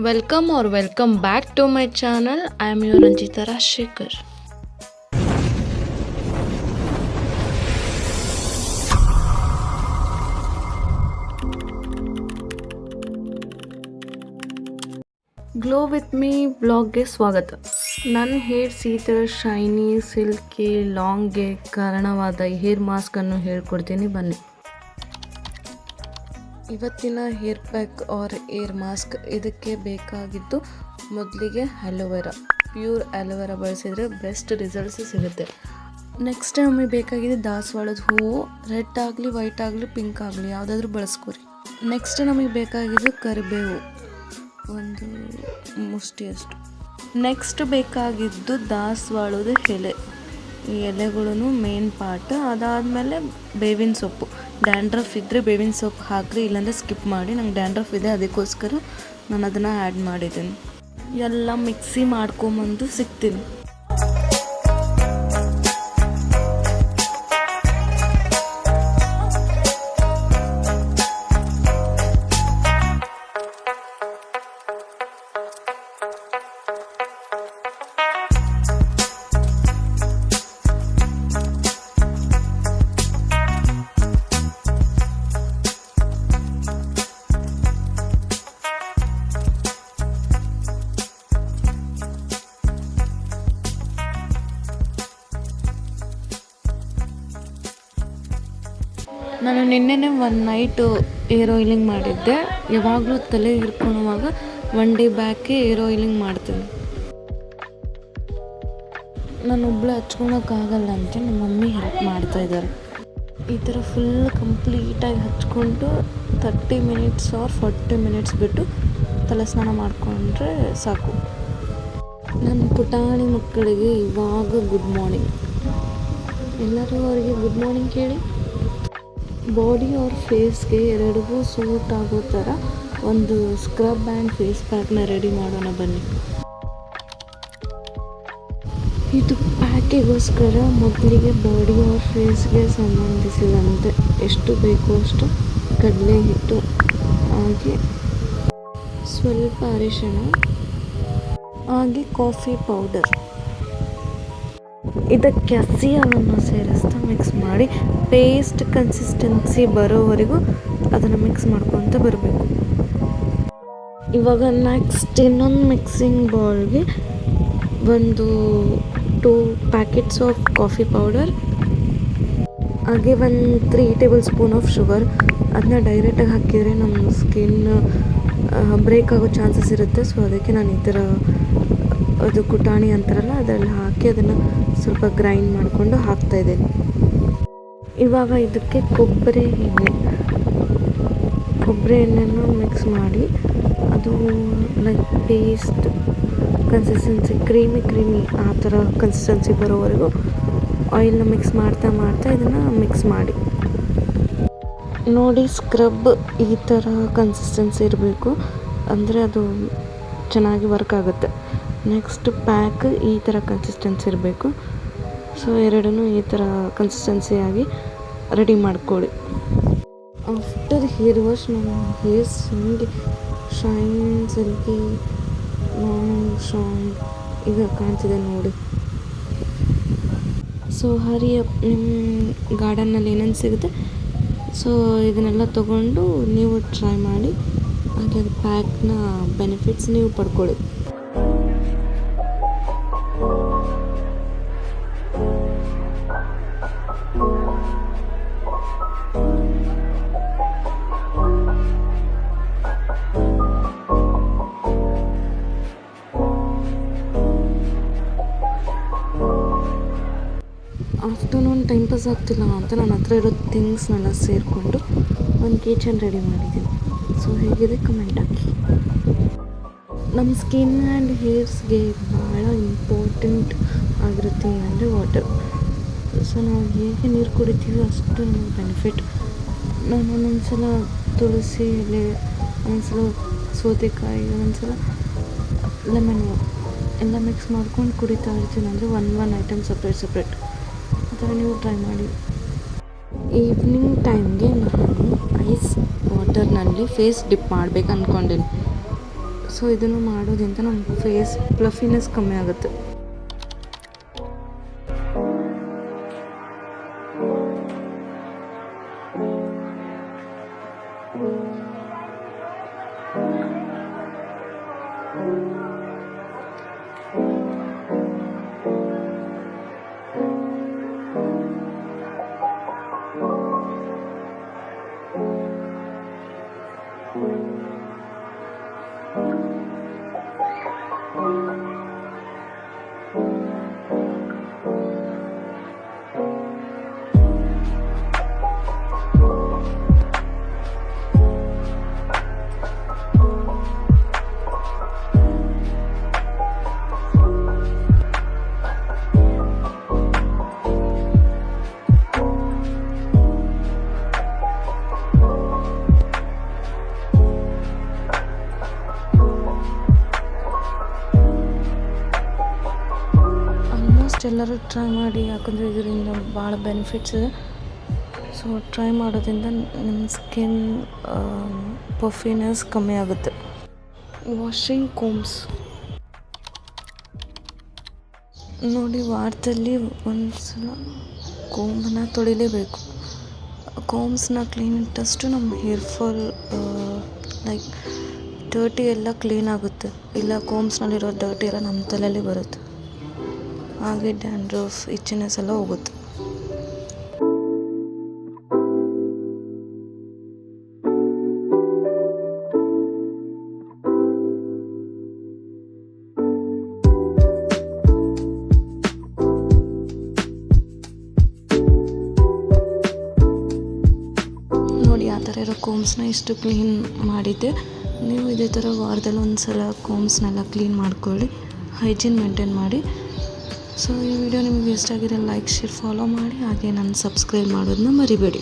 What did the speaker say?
Welcome back to my channel. I am your Ranjita Rashekar. Glow with me ಬ್ಲಾಗ್ಗೆ ಸ್ವಾಗತ. ನನ್ನ hairs ಈ ಥರ ಶೈನಿ, ಸಿಲ್ಕಿ, ಲಾಂಗ್ಗೆ ಕಾರಣವಾದ ಹೇರ್ ಮಾಸ್ಕನ್ನು ಹೇಳ್ಕೊಡ್ತೀನಿ ಬನ್ನಿ. ಇವತ್ತಿನ hair pack or hair mask ಇದಕ್ಕೆ ಬೇಕಾಗಿದ್ದು ಮೊದಲಿಗೆ ಅಲೋವೆರಾ, ಪ್ಯೂರ್ ಅಲೋವೆರಾ ಬಳಸಿದರೆ ಬೆಸ್ಟ್ ರಿಸಲ್ಟ್ಸ್ ಸಿಗುತ್ತೆ. ನೆಕ್ಸ್ಟ್ ನಮಗೆ ಬೇಕಾಗಿದೆ ದಾಸವಾಳದ ಹೂವು, ರೆಡ್ ಆಗಲಿ, ವೈಟ್ ಆಗಲಿ, ಪಿಂಕ್ ಆಗಲಿ ಯಾವುದಾದ್ರೂ ಬಳಸ್ಕೊರಿ. ನೆಕ್ಸ್ಟ್ ನಮಗೆ ಬೇಕಾಗಿದ್ದು ಕರಿಬೇವು, ಒಂದು ಮುಷ್ಟಿಯಷ್ಟು. ನೆಕ್ಸ್ಟ್ ಬೇಕಾಗಿದ್ದು ದಾಸವಾಳದ ಎಲೆ, ಈ ಎಲೆಗಳು ಮೇನ್ ಪಾರ್ಟ್. ಅದಾದಮೇಲೆ ಬೇವಿನ ಸೊಪ್ಪು, ಡ್ಯಾಂಡ್ರಫ್ ಇದ್ದರೆ ಬೇವಿನ ಸೊಪ್ಪು ಹಾಕಿರಿ, ಇಲ್ಲಾಂದರೆ ಸ್ಕಿಪ್ ಮಾಡಿ. ನಂಗೆ ಡ್ಯಾಂಡ್ರಫ್ ಇದೆ, ಅದಕ್ಕೋಸ್ಕರ ನಾನು ಅದನ್ನು ಆ್ಯಡ್ ಮಾಡಿದ್ದೀನಿ. ಎಲ್ಲ ಮಿಕ್ಸಿ ಮಾಡ್ಕೊಂಬಂದು ಸಿಗ್ತೀನಿ. ನಾನು ನಿನ್ನೆನೇ ಒಂದು ನೈಟು ಏರ್ ಆಯಿಲಿಂಗ್ ಮಾಡಿದ್ದೆ. ಯಾವಾಗಲೂ ತಲೆ ಹಿಡ್ಕೊಳ್ಳುವಾಗ ಒನ್ ಡೇ ಬ್ಯಾಕೆ ಏರ್ ಆಯಿಲಿಂಗ್ ಮಾಡ್ತೀನಿ. ನಾನು ಒಬ್ಬಳೆ ಹಚ್ಕೊಳಕ್ಕಾಗಲ್ಲ ಅಂತ ನಮ್ಮ ಮಮ್ಮಿ ಹೆಲ್ಪ್ ಮಾಡ್ತಾಯಿದ್ದಾರೆ. ಈ ಥರ ಫುಲ್ ಕಂಪ್ಲೀಟಾಗಿ ಹಚ್ಕೊಂಡು 30 ಮಿನಿಟ್ಸ್ ಆರ್ 40 ಮಿನಿಟ್ಸ್ ಬಿಟ್ಟು ತಲೆ ಸ್ನಾನ ಮಾಡಿಕೊಂಡ್ರೆ ಸಾಕು. ನನ್ನ ಪುಟಾಣಿ ಮಕ್ಕಳಿಗೆ ಇವಾಗ ಗುಡ್ ಮಾರ್ನಿಂಗ್. ಎಲ್ಲರೂ ಅವರಿಗೆ ಗುಡ್ ಮಾರ್ನಿಂಗ್ ಹೇಳಿ. ಬಾಡಿ ಆರ್ ಫೇಸ್ಗೆ ಎರಡಿಗೂ ಸೂಟ್ ಆಗೋ ಥರ ಒಂದು ಸ್ಕ್ರಬ್ ಆ್ಯಂಡ್ ಫೇಸ್ ಪ್ಯಾಕ್ನ ರೆಡಿ ಮಾಡೋಣ ಬನ್ನಿ. ಇದು ಪ್ಯಾಕಿಗೋಸ್ಕರ ಮೊದಲಿಗೆ ಬಾಡಿ ಆರ್ ಫೇಸ್ಗೆ ಸಂಬಂಧಿಸಿದಂತೆ ಎಷ್ಟು ಬೇಕೋ ಅಷ್ಟು ಕಡಲೆ ಹಿಟ್ಟು, ಹಾಗೆ ಸ್ವಲ್ಪ ಅರಿಶಿಣ, ಹಾಗೆ ಕಾಫಿ ಪೌಡರ್, ಇದಕ್ಕೆ ಹಸಿ ಹಾಲನ್ನು ಸೇರಿಸ್ತಾ ಮಿಕ್ಸ್ ಮಾಡಿ ಪೇಸ್ಟ್ ಕನ್ಸಿಸ್ಟೆನ್ಸಿ ಬರೋವರೆಗೂ ಅದನ್ನು ಮಿಕ್ಸ್ ಮಾಡ್ಕೊತ ಬರಬೇಕು. ಇವಾಗ ನೆಕ್ಸ್ಟ್ ಇನ್ನೊಂದು ಮಿಕ್ಸಿಂಗ್ ಬೌಲ್ಗೆ ಒಂದು 2 ಪ್ಯಾಕೆಟ್ಸ್ ಆಫ್ ಕಾಫಿ ಪೌಡರ್, ಹಾಗೆ ಒಂದು 3 ಟೇಬಲ್ ಸ್ಪೂನ್ ಆಫ್ ಶುಗರ್. ಅದನ್ನ ಡೈರೆಕ್ಟಾಗಿ ಹಾಕಿದರೆ ನಮ್ಮ ಸ್ಕಿನ್ ಬ್ರೇಕ್ ಆಗೋ ಚಾನ್ಸಸ್ ಇರುತ್ತೆ. ಸೊ ಅದಕ್ಕೆ ನಾನು ಈ ಥರ ಅದು ಕುಟಾಣಿ ಅಂತಾರಲ್ಲ ಅದರಲ್ಲಿ ಹಾಕಿ ಅದನ್ನು ಸ್ವಲ್ಪ ಗ್ರೈಂಡ್ ಮಾಡಿಕೊಂಡು ಹಾಕ್ತಾಯಿದ್ದೇನೆ. ಇವಾಗ ಇದಕ್ಕೆ ಕೊಬ್ಬರಿ ಎಣ್ಣೆನ ಮಿಕ್ಸ್ ಮಾಡಿ ಅದು ಲೈಕ್ ಪೇಸ್ಟ್ ಕನ್ಸಿಸ್ಟೆನ್ಸಿ, ಕ್ರೀಮಿ ಆ ಥರ ಕನ್ಸಿಸ್ಟೆನ್ಸಿ ಬರೋವರೆಗೂ ಆಯಿಲ್ನ ಮಿಕ್ಸ್ ಮಾಡ್ತಾ ಇದನ್ನು ಮಿಕ್ಸ್ ಮಾಡಿ. ನೋಡಿ, ಸ್ಕ್ರಬ್ ಈ ಥರ ಕನ್ಸಿಸ್ಟೆನ್ಸಿ ಇರಬೇಕು, ಅಂದರೆ ಅದು ಚೆನ್ನಾಗಿ ವರ್ಕ್ ಆಗುತ್ತೆ. ನೆಕ್ಸ್ಟ್ ಪ್ಯಾಕ್ ಈ ಥರ ಕನ್ಸಿಸ್ಟೆನ್ಸಿ ಇರಬೇಕು. ಸೊ ಎರಡನ್ನೂ ಈ ಥರ ಕನ್ಸಿಸ್ಟೆನ್ಸಿಯಾಗಿ ರೆಡಿ ಮಾಡ್ಕೊಳ್ಳಿ. ಆಫ್ಟರ್ ಹೇರ್ ವಾಶ್ ನಮ್ಮ ಹೇರ್ಸ್ ಹಿಂಗೆ ಶೈನ್, ಸಿಲ್ಕಿ, ಲಾಂಗ್, ಸ್ಟ್ರಾಂಗ್ ಈಗ ಕಾಣ್ತಿದೆ ನೋಡಿ. ಸೊ ಹರಿ ಅಪ್, ನಿಮ್ಮ ಗಾರ್ಡನ್ನಲ್ಲಿ ಏನೇನು ಸಿಗುತ್ತೆ ಸೊ ಇದನ್ನೆಲ್ಲ ತೊಗೊಂಡು ನೀವು ಟ್ರೈ ಮಾಡಿ, ಹಾಗೆ ಅದು ಪ್ಯಾಕ್ನ ಬೆನಿಫಿಟ್ಸ್ ನೀವು ಪಡ್ಕೊಳ್ಳಿ. ಆಫ್ಟರ್ನೂನ್ ಟೈಮ್ ಪಾಸ್ ಆಗ್ತಿಲ್ಲ ಅಂತ ನನ್ನ ಹತ್ರ ಇರೋ ಥಿಂಗ್ಸ್ನೆಲ್ಲ ಸೇರಿಕೊಂಡು ಒಂದು ಕಿಚನ್ ರೆಡಿ ಮಾಡಿದ್ದೀನಿ. ಸೊ ಹೇಗಿದೆ ಕಮೆಂಟ್ ಹಾಕಿ. ನಮ್ಮ ಸ್ಕಿನ್ ಆ್ಯಂಡ್ ಹೇರ್ಸ್ಗೆ ಭಾಳ ಇಂಪಾರ್ಟೆಂಟ್ ಆಗಿರುತ್ತೆ ಅಂದರೆ ವಾಟರ್. ಸೊ ನಾವು ಹೇಗೆ ನೀರು ಕುಡಿತೀವಿ ಅಷ್ಟು ನಮಗೆ ಬೆನಿಫಿಟ್. ನಾನು ಒಂದೊಂದು ಸಲ ತುಳಸಿ ಎಲೆ, ಒಂದೊಂದು ಸಲ ಸೌತೆಕಾಯಿ, ಒಂದೊಂದು ಸಲ ಲೆಮನ್ ಎಲ್ಲ ಮಿಕ್ಸ್ ಮಾಡ್ಕೊಂಡು ಕುಡಿತಾ ಇರ್ತೀನಿ. ಅಂದರೆ ಒನ್ ಐಟಮ್ ಸಪ್ರೇಟ್ ಆ ಥರ ನೀವು ಟ್ರೈ ಮಾಡಿ. ಈವ್ನಿಂಗ್ ಟೈಮ್ಗೆ ನಾನು ಐಸ್ ವಾಟರ್ನಲ್ಲಿ ಫೇಸ್ ಡಿಪ್ ಮಾಡಬೇಕು ಅಂದ್ಕೊಂಡಿನಿ. ಸೊ ಇದನ್ನು ಮಾಡೋದ್ರಿಂದ ನಮ್ಮ ಫೇಸ್ ಫ್ಲಫಿನೆಸ್ ಕಮ್ಮಿ ಆಗುತ್ತೆ. ಎಲ್ಲರೂ ಟ್ರೈ ಮಾಡಿ, ಯಾಕಂದರೆ ಇದರಿಂದ ಭಾಳ ಬೆನಿಫಿಟ್ಸ್ ಇದೆ. ಸೊ ಟ್ರೈ ಮಾಡೋದ್ರಿಂದ ನಿಮ್ಮ ಸ್ಕಿನ್ ಪಫಿನೆಸ್ ಕಮ್ಮಿ ಆಗುತ್ತೆ. ವಾಷಿಂಗ್ ಕೋಮ್ಸ್ ನೋಡಿ, ವಾರದಲ್ಲಿ ಒಂದು ಸಲ ಕೋಂಬನ್ನ ತೊಳಿಲೇಬೇಕು. ಕೋಮ್ಸ್ನ ಕ್ಲೀನ್ ಇಟ್ಟಷ್ಟು ನಮ್ಮ ಹೇರ್ ಫಾಲ್ ಲೈಕ್ ಡರ್ಟಿ ಎಲ್ಲ ಕ್ಲೀನ್ ಆಗುತ್ತೆ. ಇಲ್ಲ ಕೋಮ್ಸ್ನಲ್ಲಿರೋ ಡರ್ಟಿ ಎಲ್ಲ ನಮ್ಮ ತಲೆಯಲ್ಲಿ ಬರುತ್ತೆ. ಹಾಗೆ ಡ್ಯಾಂಡ್ರಫ್, ಇಚ್ಚಿನೆಸ್ ಎಲ್ಲ ಹೋಗುತ್ತೆ. ನೋಡಿ, ಆ ಥರ ಇರೋ ಕೋಮ್ಸ್ನ ಇಷ್ಟು ಕ್ಲೀನ್ ಮಾಡಿದ್ದೆ. ನೀವು ಇದೇ ಥರ ವಾರದಲ್ಲಿ ಒಂದು ಸಲ ಕೋಮ್ಸ್ನೆಲ್ಲ ಕ್ಲೀನ್ ಮಾಡ್ಕೊಳ್ಳಿ, ಹೈಜೀನ್ ಮೇಂಟೈನ್ ಮಾಡಿ. ಸೊ ಈ ವಿಡಿಯೋ ನಿಮಗೆ ಇಷ್ಟ ಆಗಿದೆ ಲೈಕ್, ಶೇರ್, ಫಾಲೋ ಮಾಡಿ. ಹಾಗೆ ನಾನು ಸಬ್ಸ್ಕ್ರೈಬ್ ಮಾಡೋದನ್ನ ಮರಿಬೇಡಿ.